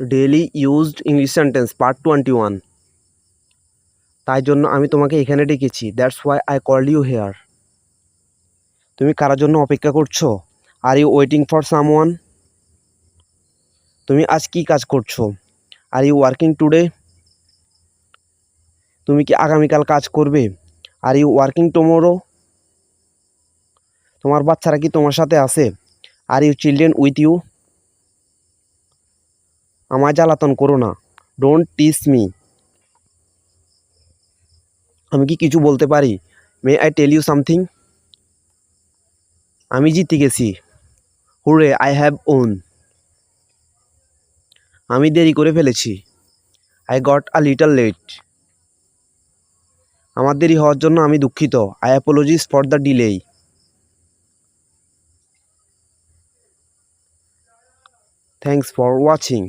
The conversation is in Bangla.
Daily used English sentence part 21। তাই জন্য আমি তোমাকে এখানে ডেকেছি। That's why I called you here. তুমি কার জন্য অপেক্ষা করছো? Are you waiting for someone? তুমি আজ কি কাজ করছো? Are you working today? তুমি কি আগামীকাল কাজ করবে? Are you working tomorrow? তোমার বাচ্চারা কি তোমার সাথে আছে? Are you children with you? আমায় জ্বালাতন করো না। Don't tease me. আমি কি কিছু বলতে পারি? May I tell you something? আমি জিতে গেছি। Hooray, I have won. আমি দেরি করে ফেলেছি। I got a little late. আমার দেরি হওয়ার জন্য আমি দুঃখিত। I apologise for the delay. Thanks for watching.